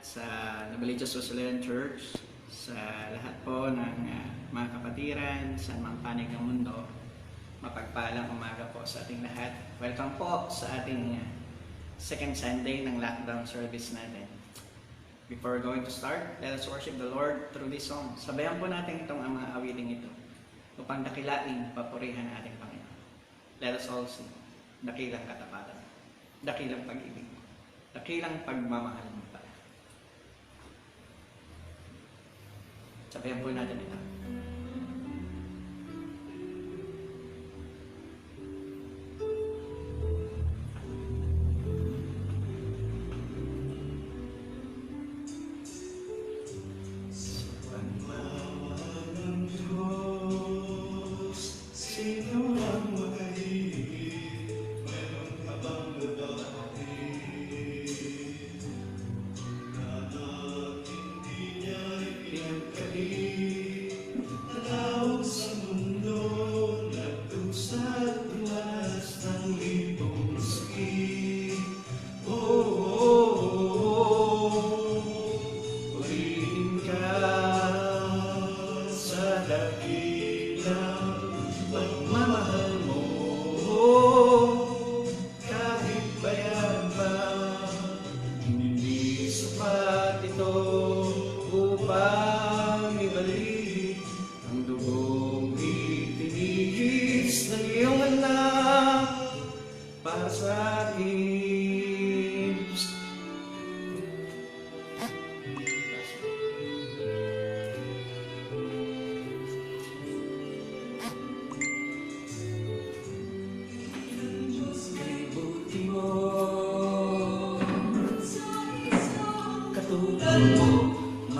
sa Novaliches Wesleyan Church, sa lahat po ng mga kapatiran sa mga panig ng mundo. Mapagpalang umaga po sa ating lahat. Welcome po sa ating second Sunday ng lockdown service natin. Before going to start, let us worship the Lord through this song. Sabayan po natin itong mga awiting ito upang dakilain, papurihan ang ating Panginoon. Let us all sing. Dakilang katapatan, dakilang pag-ibig, dakilang pagmamahal mo pala. Sabayan po natin ito.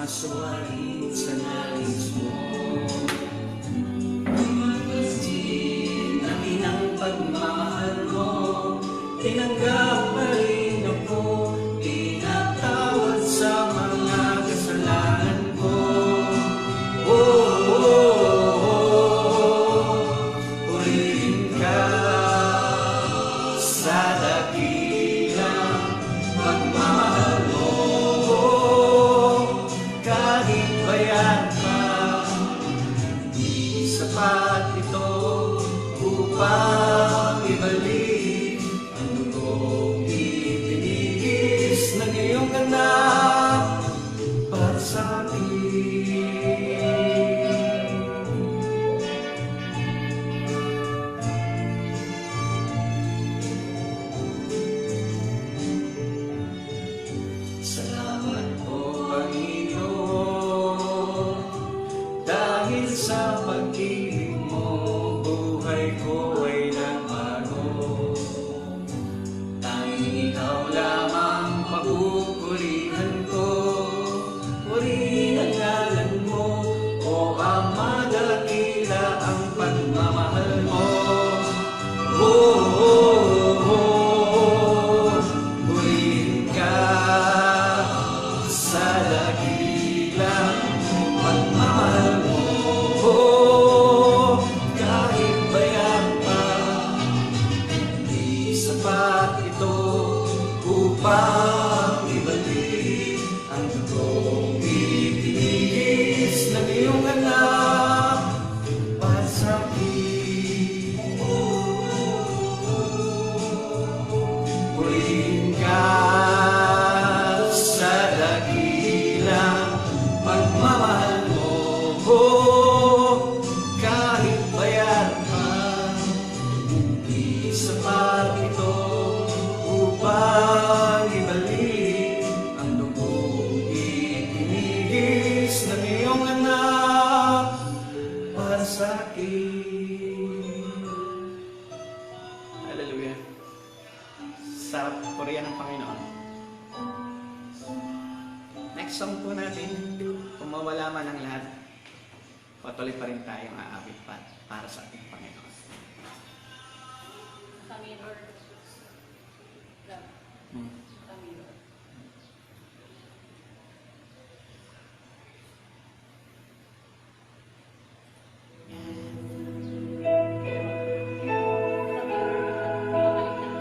Masuwain sa nais mo, nakinang pagmamahal mo, tinanggap pa rin ako, tinatawad sa mga kasalanan ko. Purihin ka sa dakilang pagmamahal mo. Kahit bayan pa, di sapat ito upang ibalik ang dugong itinigis ng iyong anak para sa akin. Salamat po, Panginoon, dahil sa pag-ibig mo, buhay ko ay nagbago. Tanging ikaw lamang pagpupurihan ko, purihin ang ngalan mo, o Ama, dakila ang pagmamahal mo. Purihin ka sa dakilang pagmamahal mo. Kahit bayan pa, di sapat ito upang ibalik ang dugong itinigis ng iyong anak para sa akin. Purihin ka sa dakilang pagmamahal mo. Kahit bayan pa, di sapat ito upang ibalik ang dugong itinigis ng iyong anak para sa akin. Hallelujah. Sarap purihan ng Panginoon. Next song po natin, kung mawala man ang lahat, patuloy pa rin tayong aawit para sa ating Panginoon. Kami, Lord. Kami, Lord. Babaliktad ko.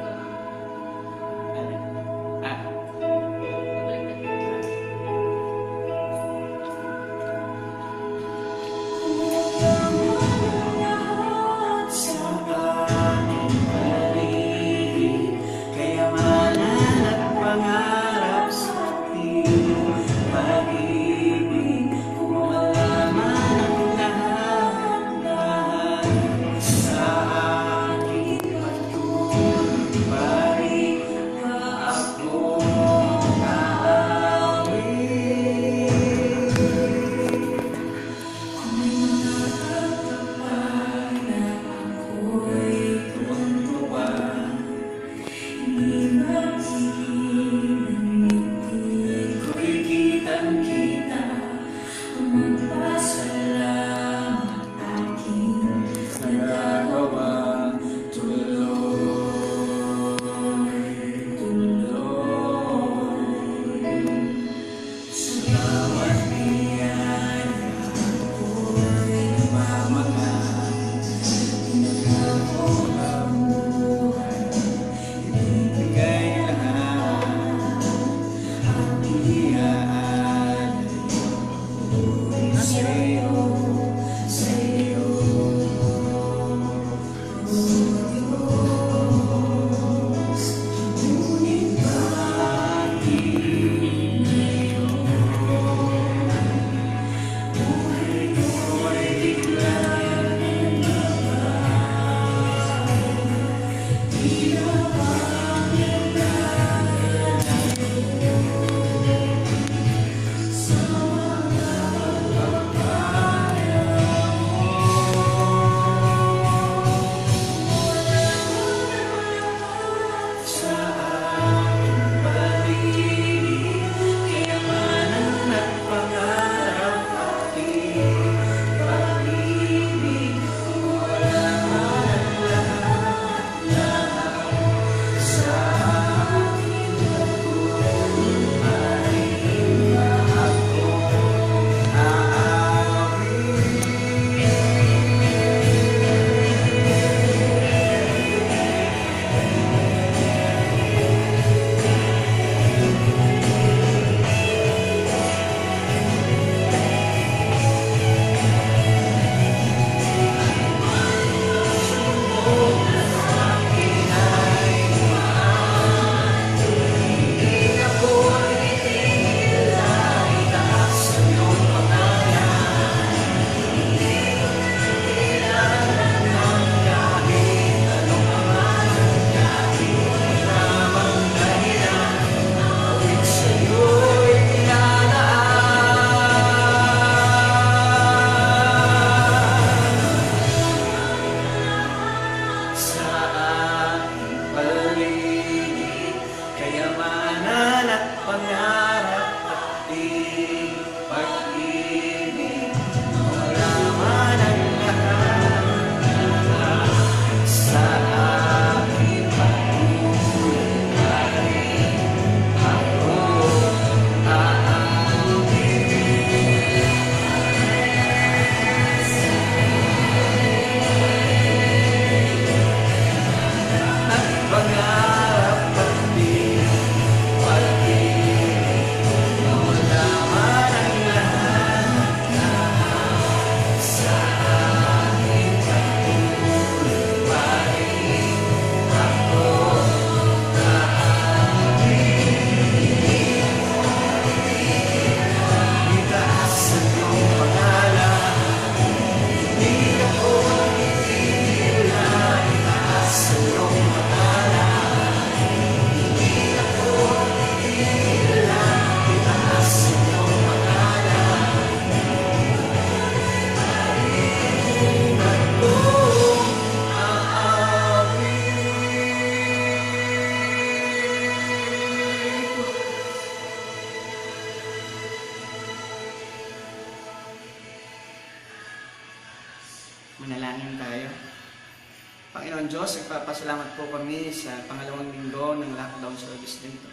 ng Diyos, nagpapasalamat po kami sa pangalawang linggo ng lockdown service dito,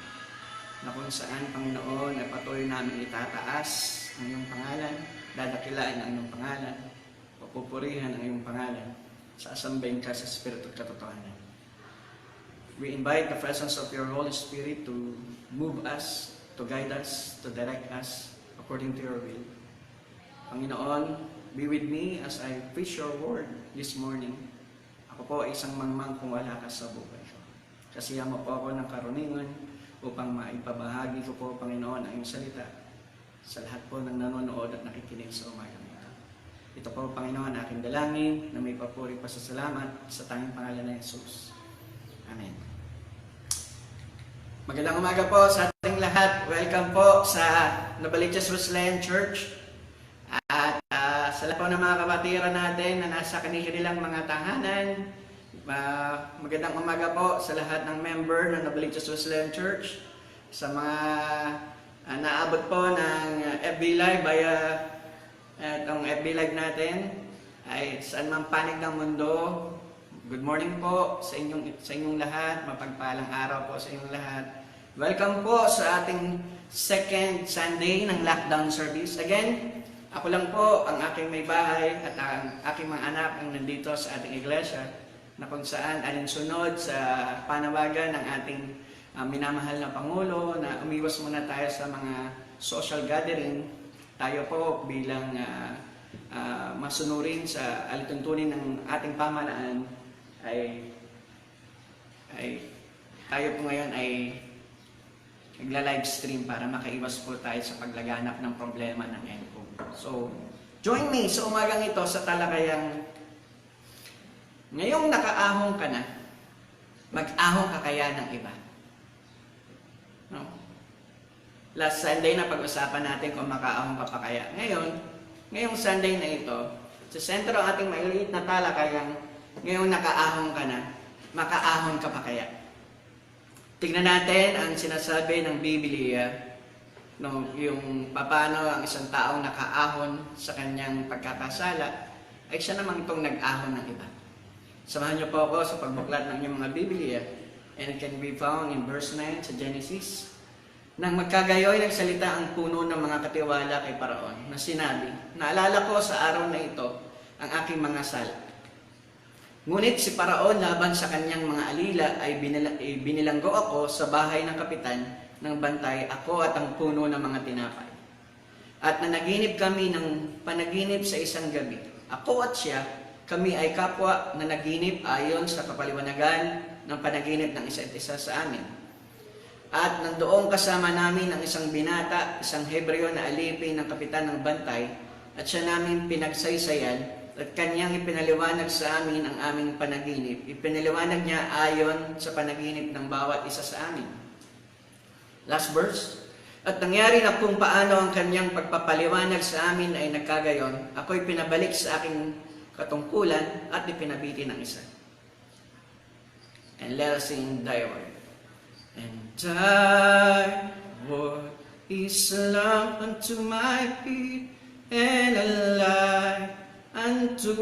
na kung saan, Panginoon, ay patuloy namin itataas ang iyong pangalan, dadakilain ang iyong pangalan, papupurihan ang iyong pangalan, sasambahin ka sa Espiritu at katotohanan. We invite the presence of your Holy Spirit to move us, to guide us, to direct us according to your will. Panginoon, be with me as I preach your word this morning. Ako po ay isang mangmang kung wala ka sa buhay ko. Kasiyahan mo po ako ng karunungan upang maipabahagi ko po, Panginoon, ang iyong salita sa lahat po ng nanonood at nakikinig sa umagang ito. Ito po, Panginoon, aking dalangin na may papuri pasasalamat sa tanging pangalan ng Jesus. Amen. Magandang umaga po sa ating lahat. Welcome po sa Novaliches Wesleyan Church. At sa lahat po ng mga kapatiran natin na nasa kanilang mga tahanan, magandang umaga po sa lahat ng member ng Novaliches Wesleyan Church, sa mga naabot po ng FB Live via itong FB Live natin ay saan man panig ng mundo. Good morning po sa inyong lahat, mapagpalang araw po sa inyong lahat. Welcome po sa ating second Sunday ng lockdown service. Again, ako lang po ang aking may bahay at ang aking mga anak ang nandito sa ating iglesia, na kung saan alinsunod sa panawagan ng ating minamahal na Pangulo na umiwas muna tayo sa mga social gathering. Tayo po bilang masunurin sa alituntunin ng ating pamahalaan ay tayo po ngayon ay nagla-live stream para makaiwas po tayo sa paglaganap ng problema ng ENCOG. So, join me sa umagang ito sa talakayang ngayong nakaahong ka na, mag-ahong ka kaya ng iba? No? Last Sunday na pag-usapan natin kung makaahong ka pa kaya. Ngayong Sunday na ito, sa sentro ang ating maliit na talakayang ngayong nakaahong ka na, makaahon ka pa kaya? Tignan natin ang sinasabi ng Biblia, no, yung paano ang isang taong nakaahon sa kanyang pagkakasala, ay siya namang itong nag-ahon ng iba. Samahan niyo po ako sa pagbuklat ng inyong mga Biblia, and it can be found in verse 9 sa Genesis. Nang magkagayoy nagsalita ang puno ng mga katiwala kay Paraon, na sinabi, naalala ko sa araw na ito ang aking mga sala. Ngunit si Paraon laban sa kanyang mga alila ay binilanggo ako sa bahay ng kapitan ng bantay, ako at ang puno ng mga tinapay. At nanaginip kami ng panaginip sa isang gabi. Ako at siya, kami ay kapwa na naginip ayon sa kapaliwanagan ng panaginip ng isa't isa sa amin. At nandoong kasama namin ang isang binata, isang Hebreo na alipin ng kapitan ng bantay, at siya namin pinagsaysayan at kanyang ipinaliwanag sa amin ang aming panaginip. Ipinaliwanag niya ayon sa panaginip ng bawat isa sa amin. Last verse. At nangyari na kung paano ang kanyang pagpapaliwanag sa amin ay nagkagayon, ako'y pinabalik sa aking katungkulan at ipinabiti ng isa. And let us sing thy word. And thy word is a lamp unto my feet and a light unto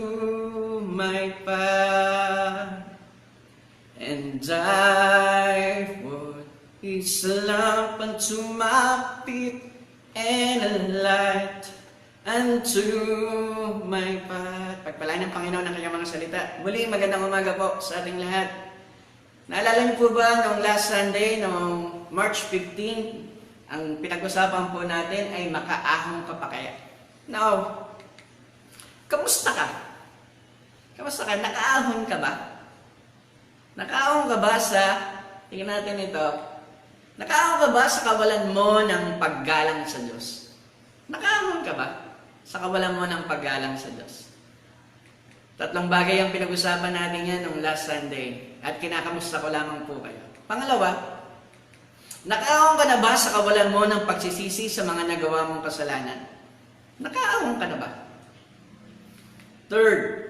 my path. And thy word is a lamp unto my feet and a light unto my path. Pagpalain ng Panginoon ang kanyang mga salita. Muli, magandang umaga po sa ating lahat. Naalala niyo po ba noong last Sunday, noong March 15, ang pinag-usapan po natin ay makaahong ka pa kaya? Now, kamusta ka? Kamusta ka? Nakaahon ka ba? Nakaahon ka ba sa, tingnan natin ito, nakaahon ka ba sa kawalan mo ng paggalang sa Diyos? Nakaahon ka ba sa kawalan mo ng paggalang sa Diyos? Tatlong bagay ang pinag-usapan natin yan noong last Sunday at kinakamusta ko lamang po kayo. Pangalawa, nakaahon ka na ba sa kawalan mo ng pagsisisi sa mga nagawa mong kasalanan? Nakaahon ka na ba? Third,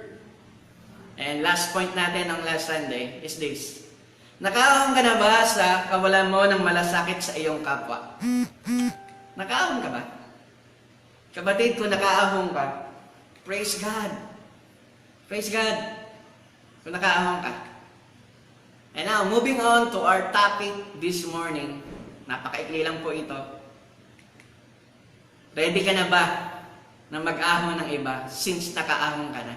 and last point natin ng last Sunday is this. Nakaahon ka na ba sa kawalan mo ng malasakit sa iyong kapwa? Nakaahon ka ba? Kapatid, kung nakaahon ka, praise God. Praise God. Kung nakaahon ka. And now, moving on to our topic this morning. Napakaikli lang po ito. Ready ka na ba na mag-ahon ng iba since nakaahon ka na?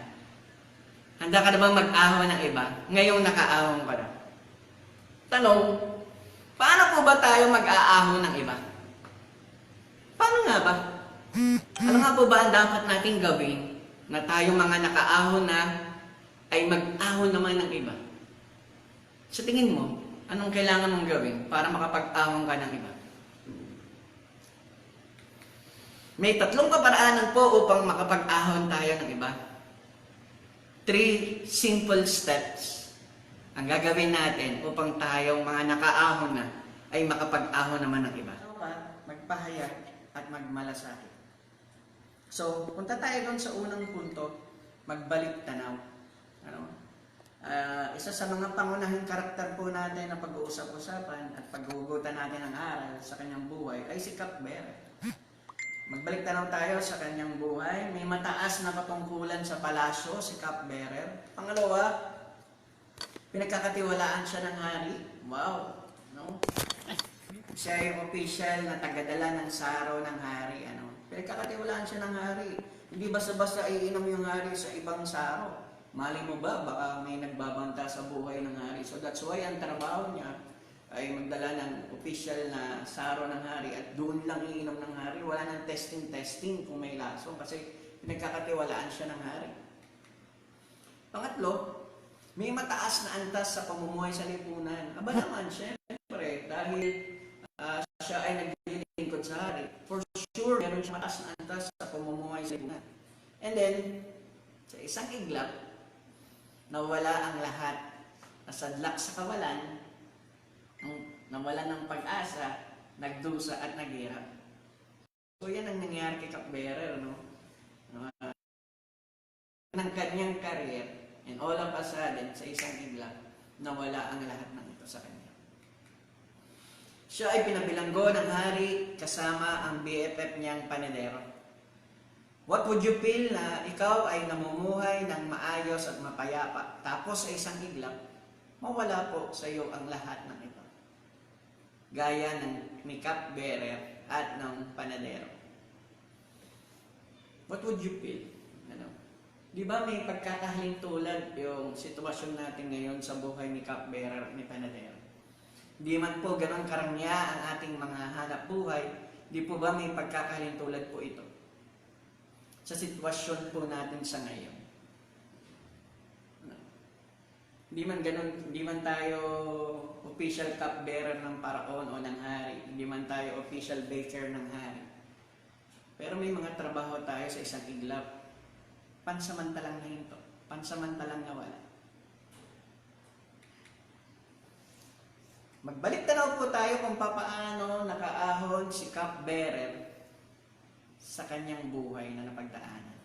Handa ka na ba mag-ahon ng iba ngayong nakaahon ka na? Tanong, paano po ba tayo mag-aahon ng iba? Paano nga ba? Ano nga po ba ang dapat nating gawin na tayo mga nakaahon na ay mag-ahon naman ng iba? Sa tingin mo, anong kailangan mong gawin para makapag-ahon ka ng iba? May 3 kaparaanan po upang makapag-ahon tayo ng iba. 3 simple steps ang gagawin natin upang tayong mga nakaahon na ay makapag-ahon naman ng iba. Magpahayag at magmalasakit. So, punta tayo doon sa unang punto, magbalik tanaw. Isa sa mga pangunahing karakter po natin na pag-uusap-usapan at paghugutan natin ng aral sa kanyang buhay ay si Cupbearer. Magbalik tanaw tayo sa kanyang buhay. May mataas na katungkulan sa palasyo si Cupbearer. Pangalawa, pinagkakatiwalaan siya ng hari. Wow! No? Siya ay official na tagadala ng saro ng hari. Pinagkakatiwalaan siya ng hari. Hindi basta-basta iinom yung hari sa ibang saro. Mali mo ba, baka may nagbabanta sa buhay ng hari. So that's why ang trabaho niya ay magdala ng official na saro ng hari at doon lang iinom ng hari. Wala nang testing kung may laso kasi pinagkakatiwalaan siya ng hari. Pangatlo, may mataas na antas sa pamumuhay sa lipunan. Aba naman, syempre, dahil siya ay naglilingkod sa hari. For sure, meron siya mataas na antas sa pamumuhay sa lipunan. And then, sa isang iglap, nawala ang lahat. Nasadlak sa kawalan, nawala ng pag-asa, nagdusa at naghirap. So yan ang nangyari kay Cupbearer, no? Ng kanyang career, and all of a sudden, sa isang iglap, nawala ang lahat ng ito sa kanya. Siya ay pinabilanggo ng hari kasama ang BFF niyang panadero. What would you feel na ikaw ay namumuhay ng maayos at mapayapa, tapos sa isang iglap, mawala po sa iyo ang lahat ng ito? Gaya ng ni Cupbearer at ng panadero. What would you feel? Di ba may pagkakahaling tulad yung sitwasyon natin ngayon sa buhay ni Cupbearer at ni panadero? Di man po ganun karangya ang ating mga hanap buhay, di po ba may pagkakahaling tulad po ito sa sitwasyon po natin sa ngayon? Hindi man ganun, hindi man tayo official cupbearer ng paraon o ng hari, hindi man tayo official baker ng hari. Pero may mga trabaho tayo sa isang iglap, pansamantalang nahinto, pansamantalang nawala. Magbalik tanaw po tayo kung papaano nakaahon si Cupbearer sa kanyang buhay na napagdaanan.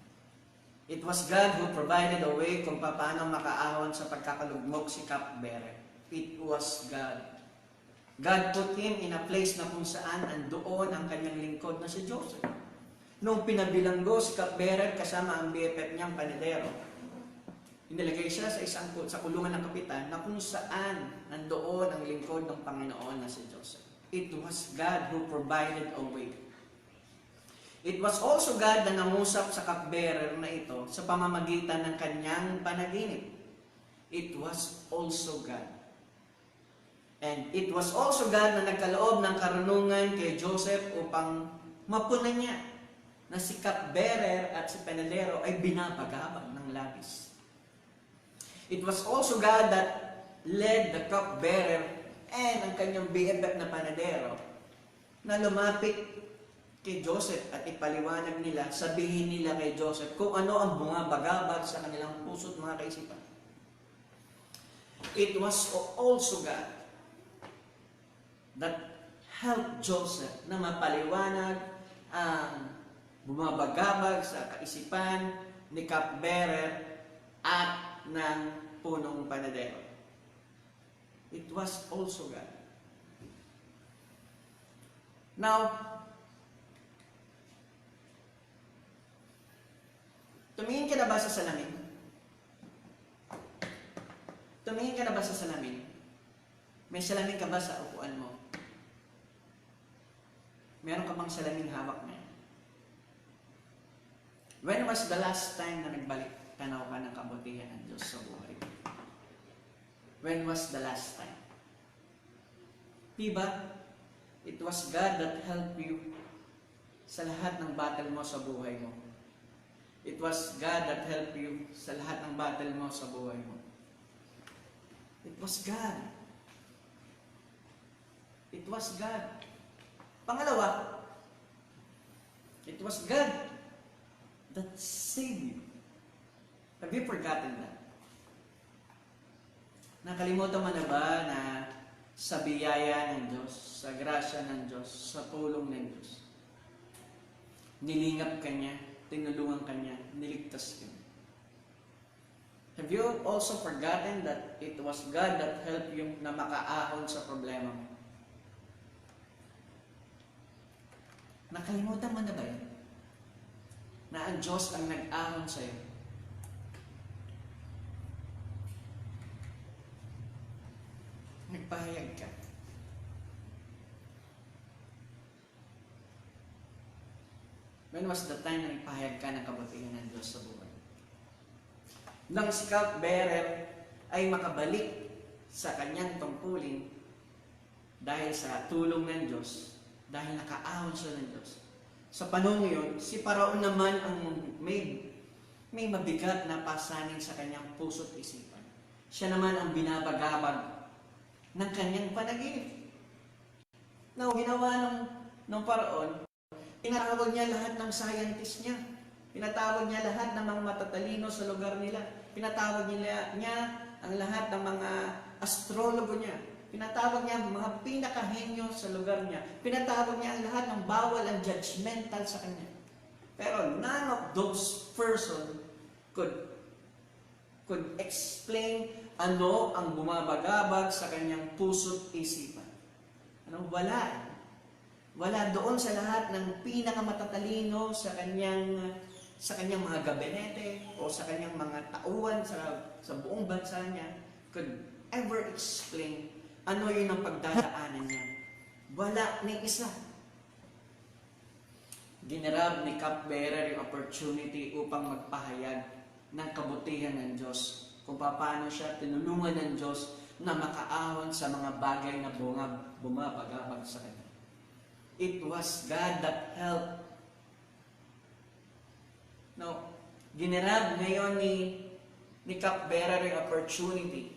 It was God who provided a way kung paano makaahon sa pagkakalugmok si Cupbearer. It was God. God put him in a place na kung saan andoon ang kanyang lingkod na si Joseph. Nung pinabilanggo si Cupbearer kasama ang BFF niyang panadero, inilagay siya sa kulungan ng kapitan na kung saan nandoon ang lingkod ng Panginoon na si Joseph. It was God who provided a way. It was also God na nangusap sa Cupbearer na ito sa pamamagitan ng kanyang panaginip. It was also God. And it was also God na nagkaloob ng karunungan kay Joseph upang mapunan niya na si Cupbearer at si panadero ay binabagabag ng labis. It was also God that led the Cupbearer and ang kanyang BFF na panadero na lumapit kay Joseph at ipaliwanag nila, sabihin nila kay Joseph kung ano ang bumabagabag sa kanilang puso at mga kaisipan. It was also God that helped Joseph na mapaliwanag ang bumabagabag sa kaisipan ni Cupbearer at ng punong panadero. It was also God. Now, tumingin ka na ba sa salamin? Tumingin ka na ba sa salamin? May salamin ka ba sa upuan mo? Meron ka bang salamin hawak na? When was the last time na nagbalik tanaw ka ng kabutihan ng Diyos sa buhay? When was the last time? Diba? It was God that helped you sa lahat ng battle mo sa buhay mo. It was God that helped you sa lahat ng battle mo sa buhay mo. It was God. It was God. Pangalawa, it was God that saved you. Have you forgotten that? Nakalimutan mo na ba na sa biyaya ng Diyos, sa grasya ng Diyos, sa tulong ng Diyos, nilingap ka niya, tinulungan ka niya, niligtas ka niya? Have you also forgotten that it was God that helped you na makaahon sa problema mo? Nakalimutan mo na ba yun? Na ang Diyos ang nag-ahon sa'yo. Nagpahayag ka. When was the time na nagpahayag ka ng kabutihan ng Diyos sa buhay? Nang si cupbearer ay makabalik sa kanyang tungkulin dahil sa tulong ng Diyos, dahil nakaahon siya ng Diyos. Sa panahon yun, si Paraon naman ang may mabigat na pasanin sa kanyang puso't isipan. Siya naman ang binabagabag ng kanyang panaginip. Now, ginawa ng Paraon, pinatawag niya lahat ng scientist niya. Pinatawag niya lahat ng mga matatalino sa lugar nila. Pinatawag niya ang lahat ng mga astrologo niya. Pinatawag niya ang mga pinakahenyo sa lugar niya. Pinatawag niya ang lahat ng bawal and judgmental sa kanya. Pero none of those person could explain ano ang bumabagabag sa kanyang puso't isipan. Wala. Wala doon sa lahat ng pinakamatatalino sa kanyang mga gabinete o sa kanyang mga tauhan sa buong bansa niya could ever explain ano yun ang pagdadaanan niya. Wala ni isa. Ginarab ni cupbearer yung opportunity upang magpahayag ng kabutihan ng Diyos. Kung paano siya tinulungan ng Diyos na makaahon sa mga bagay na bumabagabag sa kanya. It was God that helped. No, ginarab ngayon ni cupbearer yung opportunity.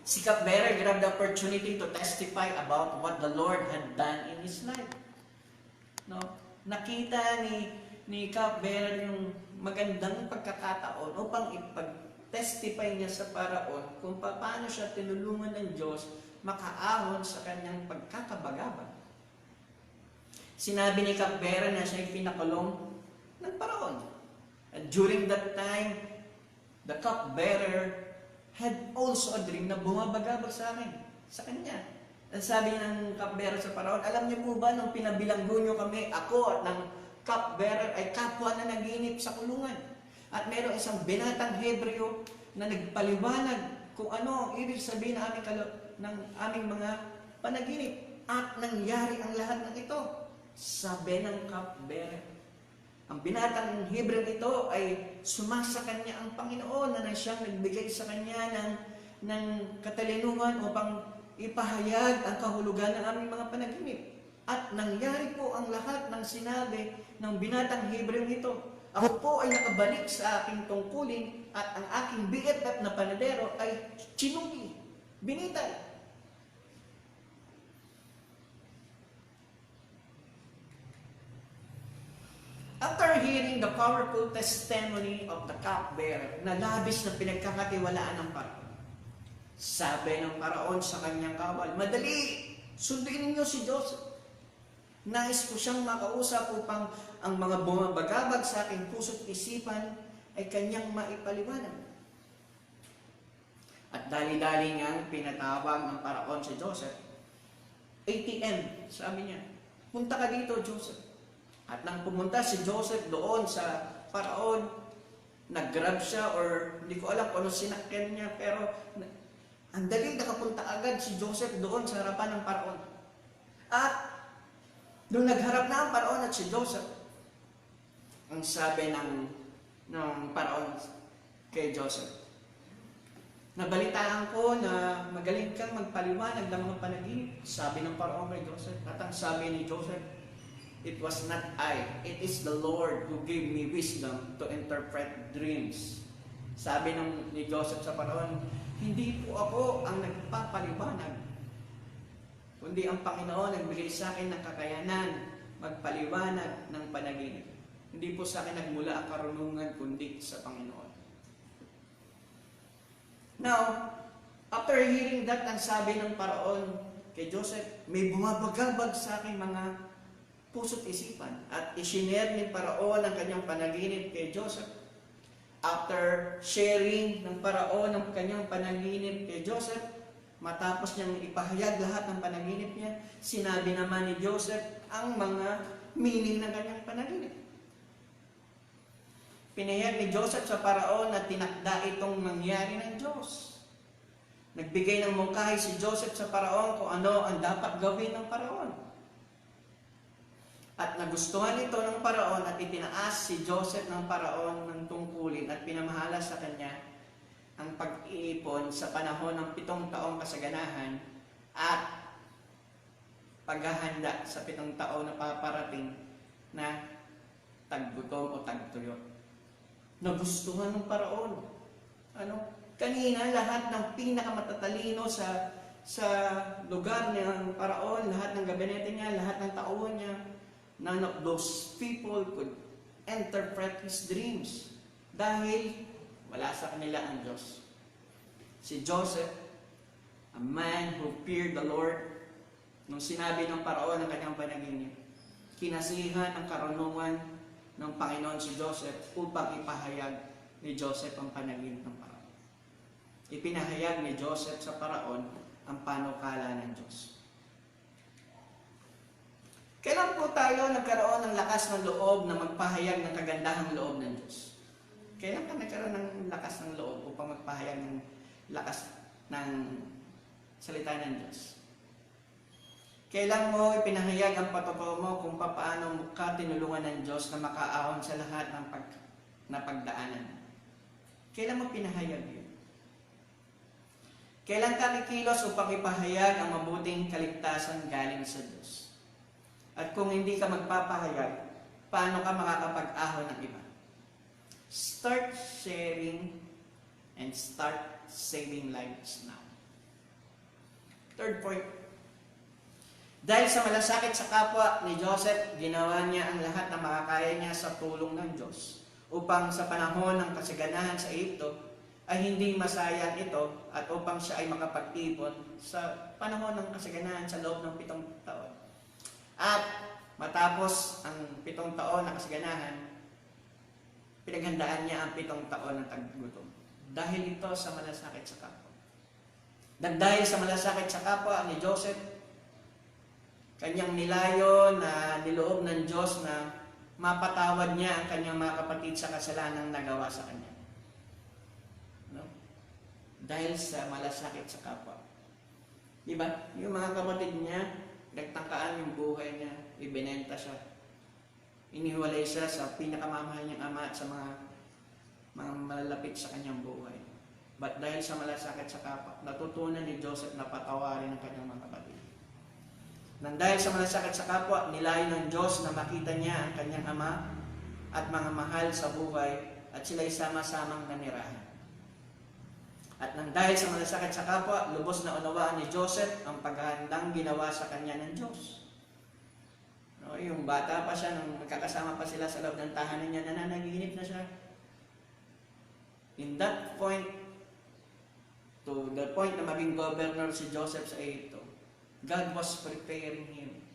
Si cupbearer grabbed the opportunity to testify about what the Lord had done in his life. No, nakita ni cupbearer yung magandang pagkakataon upang ipag-testify niya sa Paraon kung paano siya tinulungan ng Diyos makaahon sa kanyang pagkakabagabag. Sinabi ni cupbearer na siya ay pinakulong ng Paraon. And during that time, the cupbearer had also a dream na bumabagabag sa kanya. At sabi ng cupbearer sa Paraon, alam niyo po ba nung pinabilanggo niyo kami, ako at ng cupbearer ay kapwa na naginip sa kulungan. At mayroong isang binatang Hebreo na nagpaliwanag kung ano ang ibig sabihin ng aming mga panaginip. At nangyari ang lahat ng ito. Sabi ng cupbearer. Ang binatang Hebreo ito ay sumasa kanya ang Panginoon na siyang nagbigay sa kanya ng katalinuhan upang ipahayag ang kahulugan ng aming mga panaginip. At nangyari po ang lahat ng sinabi ng binatang Hebreo ito. Ako po ay nakabalik sa aking tungkulin at ang aking BFF na panadero ay chinugi, binitay. After hearing the powerful testimony of the cupbearer na labis na pinagkakatiwalaan ng Paraon, sabi ng Paraon sa kanyang kawal, madali, sunduin ninyo si Joseph. Nais ko siyang makausap upang ang mga bumabagabag sa aking puso't isipan ay kanyang maipaliwanag. At dali-dali niyang pinatawag ng Paraon si Joseph. ATM, sabi niya, punta ka dito, Joseph. At nang pumunta si Joseph doon sa Paraon, nag-grab siya or hindi ko alam kung ano sinakyan niya, pero ang dali nakapunta agad si Joseph doon sa harapan ng paraon. At nung nagharap na ang paraon at si Joseph, ang sabi ng paraon kay Joseph, nabalitaan ko na magaling kang magpaliwanag ng mga panaginip, sabi ng paraon kay Joseph. At ang sabi ni Joseph, it was not I, it is the Lord who gave me wisdom to interpret dreams. Sabi ni Joseph sa paraon, hindi po ako ang nagpapaliwanag, kundi ang Panginoon nagbigay sa akin ng kakayanan magpaliwanag ng panaginip. Hindi po sa akin nagmula ang karunungan, kundi sa Panginoon. Now, after hearing that, ang sabi ng paraon kay Joseph, may bumabagabag sa aking mga puso't isipan. At isinare ni paraon ang kanyang panaginip kay Joseph. After sharing ng paraon ang kanyang panaginip kay Joseph, matapos niyang ipahayag lahat ng panaginip niya, sinabi naman ni Joseph ang mga meaning ng kanyang panaginip. Pinahayag ni Joseph sa paraon na tinakda itong mangyari ng Diyos. Nagbigay ng mungkahi si Joseph sa paraon kung ano ang dapat gawin ng paraon. At nagustuhan ito ng paraon at itinaas si Joseph ng paraon ng tungkulin at pinamahala sa kanya ang pag-iipon sa panahon ng 7 taong kasaganahan at paghahanda sa 7 taon na paparating na taggutom o tagtuyot. Nagustuhan ng paraon. Kanina lahat ng pinakamatatalino sa lugar ng paraon, lahat ng gabinete niya, lahat ng tauhan niya, none of those people could interpret his dreams dahil wala sa kanila ang Diyos. Si Joseph, a man who feared the Lord, nung sinabi ng paraon ang kanyang panaginip, kinasihan ang karunungan ng Panginoon si Joseph upang ipahayag ni Joseph ang panaginip ng paraon. Ipinahayag ni Joseph sa paraon ang panukala ng Diyos. Kailan po tayo nagkaroon ng lakas ng loob na magpahayag ng kagandahang loob ng Diyos? Kailan ka nagkaroon ng lakas ng loob upang magpahayag ng lakas ng salita ng Diyos? Kailan mo ipinahayag ang patotoo mo kung paano ka tinulungan ng Diyos na makaahon sa lahat ng pagdaanan? Kailan mo pinahayag yun? Kailan ka kikilos upang ipahayag ang mabuting kaligtasan galing sa Diyos? At kung hindi ka magpapahayag, paano ka makakapag-ahon ng iba? Start sharing and start saving lives now. Third point. Dahil sa malasakit sa kapwa ni Joseph, ginawa niya ang lahat na makakaya niya sa tulong ng Diyos upang sa panahon ng kasaganahan sa Egypto ay hindi masayang ito at upang siya ay makapag-ipon sa panahon ng kasaganahan sa loob ng 7 taon. At matapos ang 7 taon na kasaganahan, pinaghandaan niya ang 7 taon ng taggutom. Dahil ito sa malasakit sa kapwa. Dahil sa malasakit sa kapwa ni Joseph, kanyang nilayo na niloob ng Diyos na mapatawad niya ang kanyang mga kapatid sa kasalanang nagawa sa kanya. Dahil sa malasakit sa kapwa. Diba? Yung mga kapatid niya, nagtangkaan yung buhay niya, ibinenta siya. Iniwalay siya sa pinakamamahal niyang ama at sa mga malalapit sa kanyang buhay. But dahil sa malasakit sa kapwa, natutunan ni Joseph na patawarin ang kanyang mga kapatid. Nang dahil sa malasakit sa kapwa, nilayo ng Diyos na makita niya ang kanyang ama at mga mahal sa buhay at sila'y sama-samang nanirahan. At nang dahil sa malasakit sa kapwa, lubos na unawaan ni Joseph ang paghahandang ginawa sa kanya ng Diyos. Yung bata pa siya, nung magkakasama pa sila sa loob ng tahanan niya, nananaginip na siya. In that point, to the point na maging governor si Joseph sa Egypto, God was preparing him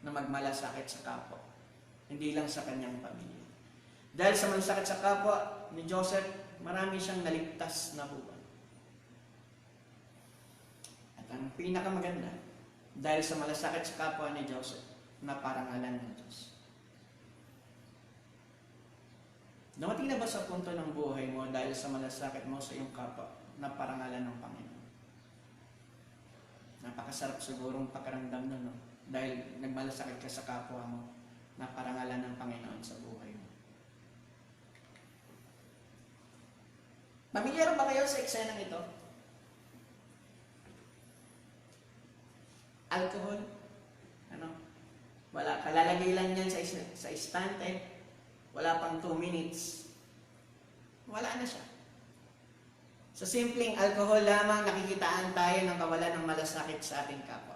na magmalasakit sa kapwa. Hindi lang sa kanyang pamilya. Dahil sa malasakit sa kapwa ni Joseph, marami siyang naligtas na buwan. Ang pinakamaganda, dahil sa malasakit sa kapwa ni Joseph, na parangalan ng Diyos. Dumating na ba sa punto ng buhay mo dahil sa malasakit mo sa iyong kapwa na parangalan ng Panginoon? Napakasarap sigurong pakiramdam nun, no? Dahil nagmalasakit ka sa kapwa mo na parangalan ng Panginoon sa buhay mo. Pamilyar ba kayo sa eksenang ito? Alcohol? Ano? Wala, kalalagay lang yan sa istante. Wala pang 2 minutes. Wala na siya. Sa simpleng alcohol lamang, nakikitaan tayo ng kawalan ng malasakit sa ating kapwa.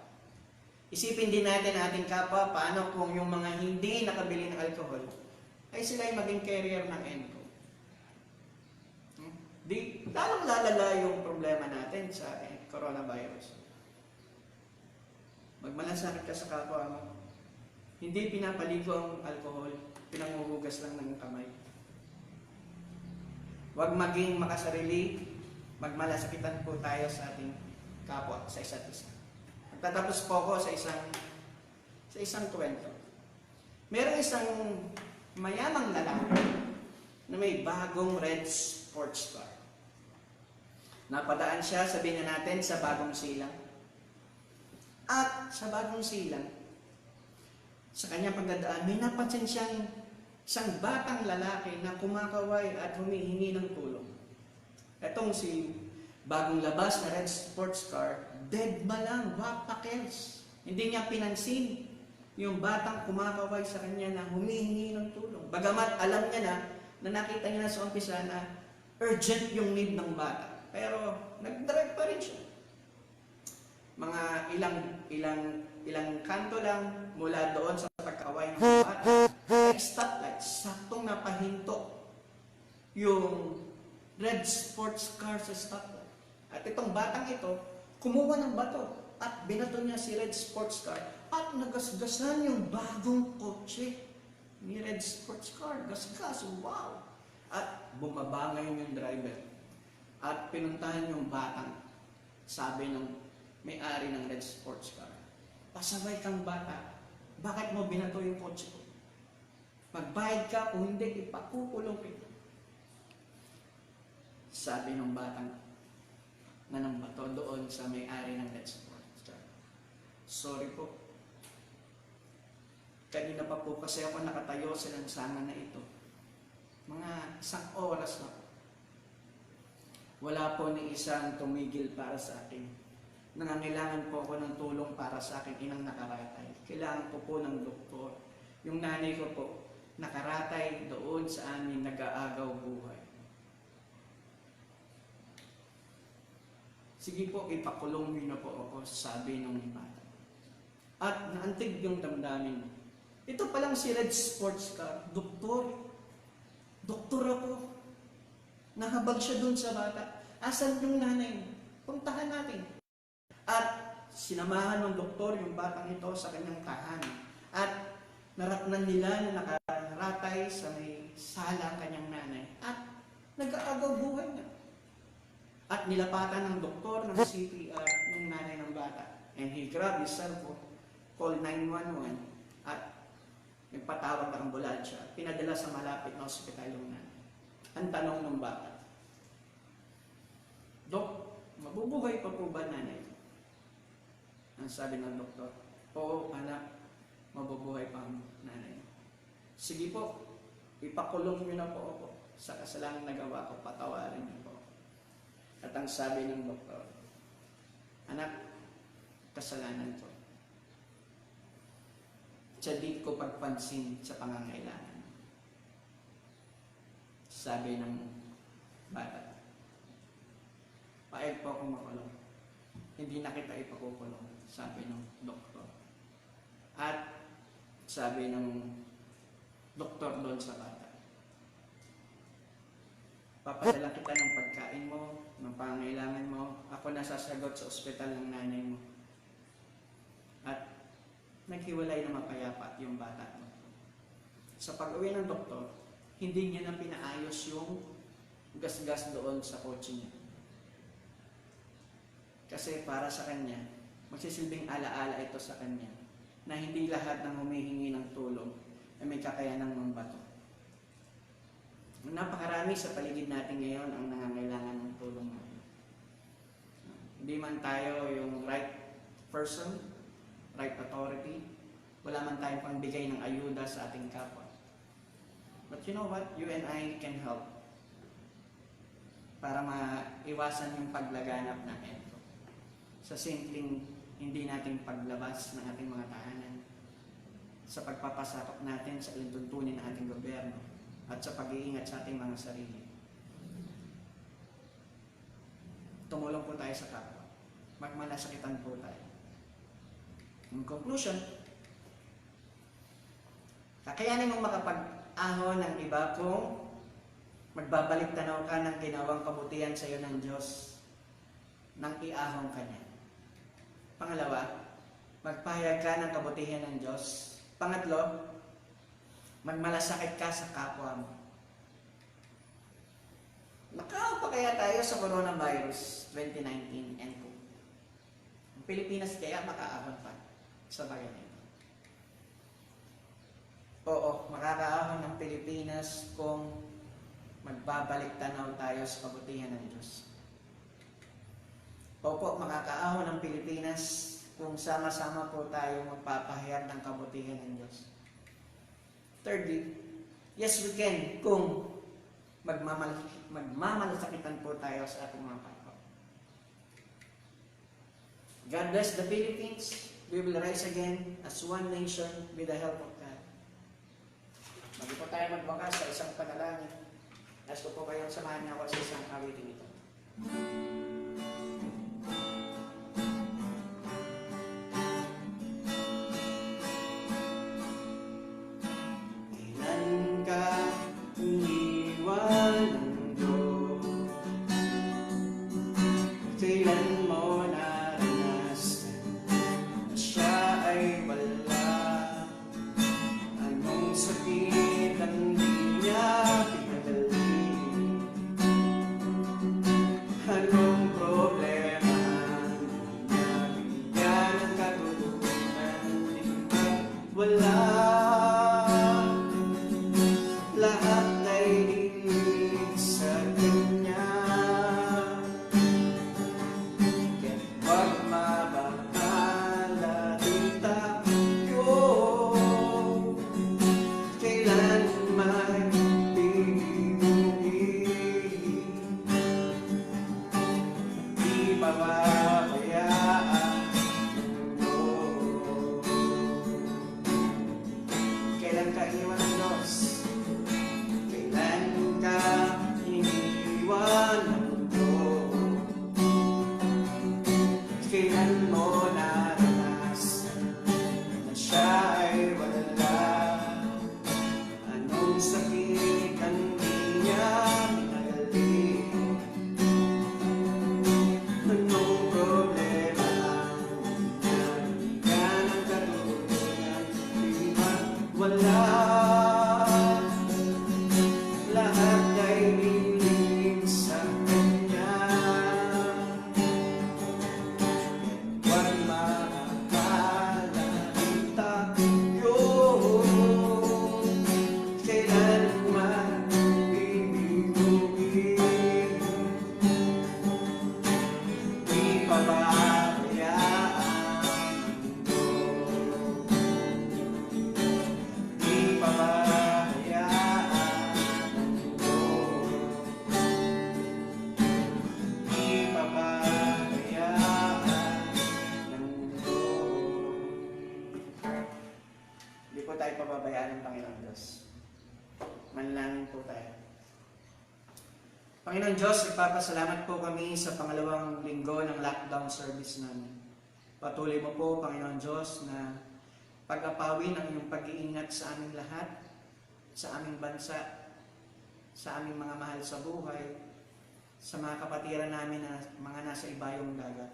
Isipin din natin ating kapwa, paano kung yung mga hindi nakabili ng alcohol, ay sila ay maging carrier ng ENCO. Di, lalong lalala yung problema natin sa coronavirus. Magmalasakit ka sa kapwa mo. Hindi pinapaligo ang alcohol, pinanguhugas lang ng kamay. Huwag maging makasarili, magmalasakitan po tayo sa ating kapwa, sa isa't isa. Magtatapos po ako sa isang kwento. Merong isang mayamang lalaki na may bagong red sports car. Napadaan siya, sabihin na natin, sa bagong silang. At sa bagong silang, sa kanyang pagdadaan, may napansin siyang isang batang lalaki na kumakaway at humihingi ng tulong. Etong si bagong labas na red sports car, dead ma lang, wapakels. Hindi niya pinansin yung batang kumakaway sa kanya na humihingi ng tulong. Bagamat alam niya na nakita niya na sa umpisa na urgent yung need ng bata. Pero nag-drive pa rin siya. Mga ilang kanto lang mula doon sa pagkaway ng bata, ay stoplight, saktong napahinto yung red sports car sa stoplight. At itong batang ito, kumuha ng bato at binato niya si red sports car at nagasgasan yung bagong kotse ni red sports car. Gasgas, wow! At bumaba ngayon yung driver at pinuntahan yung batang. Sabi ng may-ari ng red sports car, pasaway kang bata, bakit mo binato yung kotse ko? Magbayad ka, kung hindi, ipakukulong kita. Sabi ng batang nanambato doon sa may-ari ng red sports car, sorry po, kanina pa po kasi ako nakatayo sa lansangan na ito. Mga 1 oras na po. Wala po ni isang tumigil para sa akin. Nangangailangan po ako ng tulong para sa akin inang nakaratay. Kailangan po ng doktor. Yung nanay ko po, nakaratay doon sa amin, nag-aagaw buhay. Sige po, ipakulong niyo na po ako, sabi ng bata. At naantig yung damdamin. Ito palang si red sports car, doktor. Doktor ako. Nahabag siya doon sa bata. Asan yung nanay? Puntahan natin. At sinamahan ng doktor yung batang ito sa kanyang tahanan. At naratnan nila na nakaratay sa may sala ang kanyang nanay. At nag-aagaw buhay na. At nilapatan ng doktor ng CPR ng nanay ng bata. And he grabbed his cellphone, called 911, at nagpatawag ng ambulansya. Pinadala sa malapit na ospital yung nanay. Ang tanong ng bata, Dok, mabubuhay pa po ba nanay? Ang sabi ng doktor, oo anak, mabubuhay pa ang nanay. Sige po, ipakulong niyo na po ako sa kasalanang nagawa ko, patawarin niyo po. At ang sabi ng doktor, anak, kasalanan ko. Siya di ko pagpansin sa pangangailangan. Sabi ng bata, paeg po akong makulong. Hindi na kita ipakukulong, sabi ng doktor. At sabi ng doktor doon sa bata, papadala kita ng pagkain mo, ng pangangailangan mo, ako nasasagot sa ospital ng nanay mo. At naghiwalay na mapayapa yung bata. Sa pag-uwi ng doktor, hindi niya na pinaayos yung gas-gas doon sa kotse niya. Kasi para sa kanya, magsisilbing alaala ito sa kanya na hindi lahat ng humihingi ng tulong ay may kakayanang mambato. Napakarami sa paligid natin ngayon ang nangangailangan ng tulong mo. Hindi man tayo yung right person, right authority, wala man tayong pangbigay ng ayuda sa ating kapwa. But you know what? You and I can help para maiwasan yung paglaganap ng ito. Sa simpleng hindi nating paglabas ng ating mga tahanan, sa pagpapasakop natin sa alintuntunin ng ating gobyerno, at sa pag-iingat sa ating mga sarili. Tumulong po tayo sa kapwa. Magmalasakitan po tayo. In conclusion, kakayanin mong makapag-ahon ng iba kung magbabalik tanaw ka ng ginawang kabutihan sa iyo ng Diyos nang iahon ka niya. Pangalawa, magpahayag ka ng kabutihan ng Diyos. Pangatlo, magmalasakit ka sa kapwa mo. Nakaaw pa kaya tayo sa coronavirus 2019 and po? Ang Pilipinas kaya makaahon pa sa bayan ito? Oo, makakaahon ng Pilipinas kung magbabalik tanaw tayo sa kabutihan ng Diyos. Opo, makakaahon ng Pilipinas kung sama-sama po tayo magpapahayag ng kabutihan ng Diyos. Thirdly, yes we can kung magmamalasakitan po tayo sa ating mga kapwa. God bless the Philippines. We will rise again as one nation with the help of God. Bago po tayo magwakas sa isang panalangin, nais ko po kayong samahan niyo ako sa isang awiting ito. Kailan mo naranasan na siya ay wala? Anong sakit ang di niya pinagaling? Anong problema niya bigyan ng katulungan? Wala. Lahat ay dinig sa kanya. Huwag mabahala din tayo. Kailan man pipigil, di pababayaan mo. Kailan ka iniwan ng Diyos? Kailan ka iniwan ng kailan mo naranasan na siya ay wala? Anong sakit ang di niya pinagaling? Anong problema niya bigyan ng katulungan? Di ba wala? Lahat ay dinig sa kanya. Huwag maakala din tayo. Kailan man bibiguin, di pababayaan mo. Di pababayaan mo. Di pababayaan. Hindi po tayo pababayaan ng Panginoon Diyos. Manalangin po tayo. Panginoon Diyos, nagpapasalamat po kami sa pangalawang linggo ng lockdown service namin. Patuloy mo po, Panginoon Diyos, na pag-apawin ang iyong pag-iingat sa aming lahat, sa aming bansa, sa aming mga mahal sa buhay, sa mga kapatiran namin na mga nasa ibayong dagat.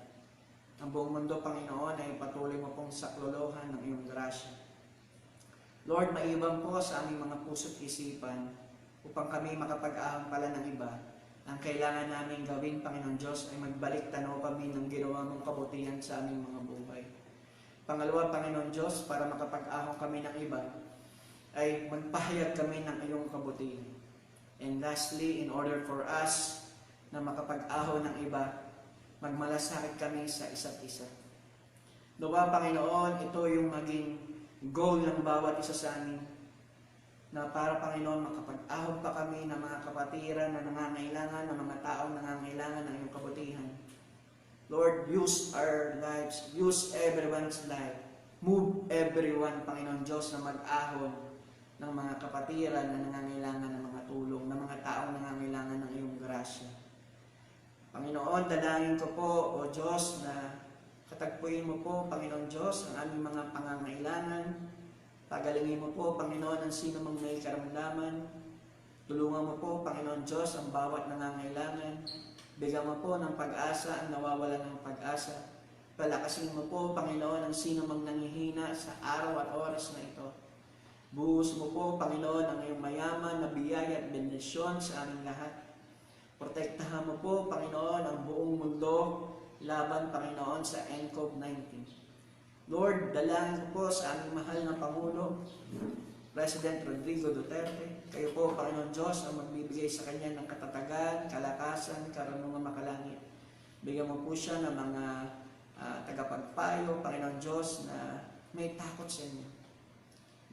Ang buong mundo, Panginoon, ay patuloy mo pong saklolohan ng iyong grasya. Lord, maibang po sa aming mga puso't isipan upang kami makapag-ahang pala ng iba. Ang kailangan namin gawin, Panginoon Diyos, ay magbalik tanaw kami ng ginawa mong kabutihan sa aming mga buhay. Pangalawa, Panginoon Diyos, para makapag-ahang kami ng iba, ay magpahayag kami ng iyong kabutihan. And lastly, in order for us na makapag-ahon ng iba, magmalasakit kami sa isa't isa. Nawa, Panginoon, ito yung maging goal ng bawat isa sa amin, na para, Panginoon, makapag-ahon pa kami ng mga kapatiran na nangangailangan, ng mga taong nangangailangan ng iyong kabutihan. Lord, use our lives, use everyone's life. Move everyone, Panginoon Diyos, na mag-ahon ng mga kapatiran na nangangailangan ng mga tulong, ng mga taong nangangailangan ng iyong grasya. Panginoon, dalangin ko po, O Diyos, na katagpuin mo po, Panginoon Diyos, ang aming mga pangangailangan. Pagalingin mo po, Panginoon, ang sino mang may karamdaman. Tulungan mo po, Panginoon Diyos, ang bawat nangangailangan. Bigyan mo po ng pag-asa ang nawawalan ng pag-asa. Palakasin mo po, Panginoon, ang sino mang nangihina sa araw at oras na ito. Buhos mo po, Panginoon, ang iyong mayaman na biyaya at bendisyon sa aming lahat. Protektahan mo po, Panginoon, ang buong mundo laban, Panginoon, sa COVID-19. Lord, dalangin ko po sa aming mahal na Pangulo, President Rodrigo Duterte. Kayo po, Panginoon Diyos, ang magbibigay sa kanya ng katatagan, kalakasan, karunungan makalangit. Bigyan mo po siya ng mga tagapagpayo, Panginoon Diyos, na may takot sa inyo.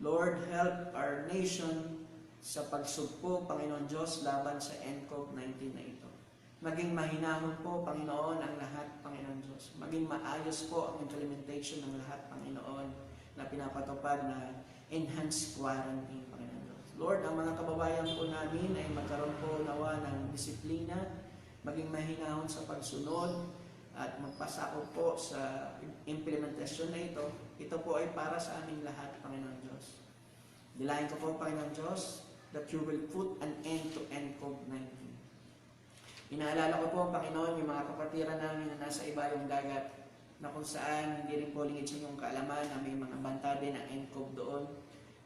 Lord, help our nation sa pagsugpo, Panginoon Diyos, laban sa COVID-19 na ito. Maging mahinahon po, Panginoon, ang lahat, Panginoon Diyos. Maging maayos po ang implementation ng lahat, Panginoon, na pinapatupad na enhanced quarantine, Panginoon Diyos. Lord, ang mga kababayan po namin ay magkaroon po nawa ng disiplina, maging mahinahon sa pagsunod, at magpasakop po sa implementasyon na ito. Ito po ay para sa aming lahat, Panginoon Diyos. Dilayan ko po, Panginoon Diyos, that you will put an end to COVID-19. Inaalala ko po, Panginoon, yung mga kapatiran namin na nasa ibayong dagat, na kung saan hindi rin po lingid sa inyong kaalaman na may mga banta din na NCOV doon.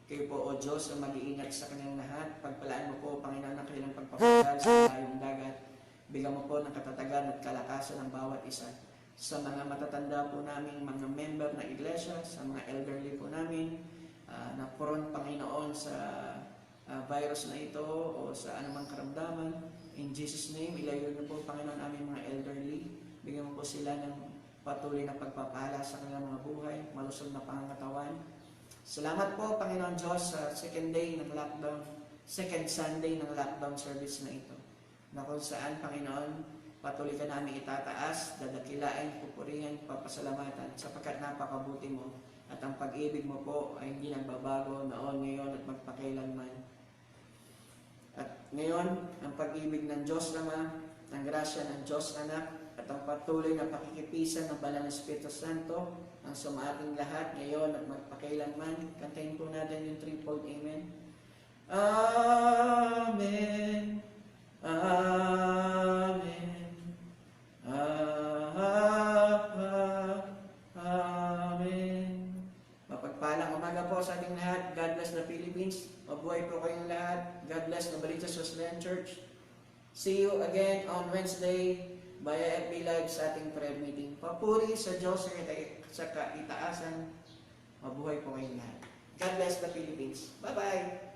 Kayo po, O Diyos, ang mag-iingat sa kanilang lahat. Pagpalaan mo po, Panginoon, ang kanilang pagpapagal sa ibayong dagat. Bigyan mo po ng katatagan at kalakasan ng bawat isa. Sa mga matatanda po namin, mga member na iglesia, sa mga elderly po namin, na puron, Panginoon, sa virus na ito o sa anumang karamdaman. In Jesus' name, ilayo niyo po, Panginoon, aming mga elderly. Bigyan mo po sila ng patuloy na pagpapala sa kanilang mga buhay, malusog na pangangatawan. Salamat po, Panginoon Diyos, sa second Sunday ng lockdown service na ito. Na kung saan, Panginoon, patuloy ka namin itataas, dadakilain, pupurihan, papasalamatan, sapagkat napakabuti mo at ang pag-ibig mo po ay hindi nagbabago noon, ngayon at magpakailanman. At ngayon, ang pag-ibig ng Diyos Ama, ang grasya ng Diyos Anak, at ang patuloy na pakikipisan ng Banal na Espiritu Santo, ang sumating lahat ngayon at magpakailanman. Kantahin po natin yung threefold Amen. Amen. Amen. Amen. Mapagpalang umaga po sa ating lahat. God bless the Philippines. Mabuhay po kayong lahat. God bless Novaliches Wesleyan Church. See you again on Wednesday via FB Live sa ating prayer meeting. Papuri sa Diyos sa kaitaasan. Mabuhay po kayong lahat. God bless the Philippines. Bye-bye.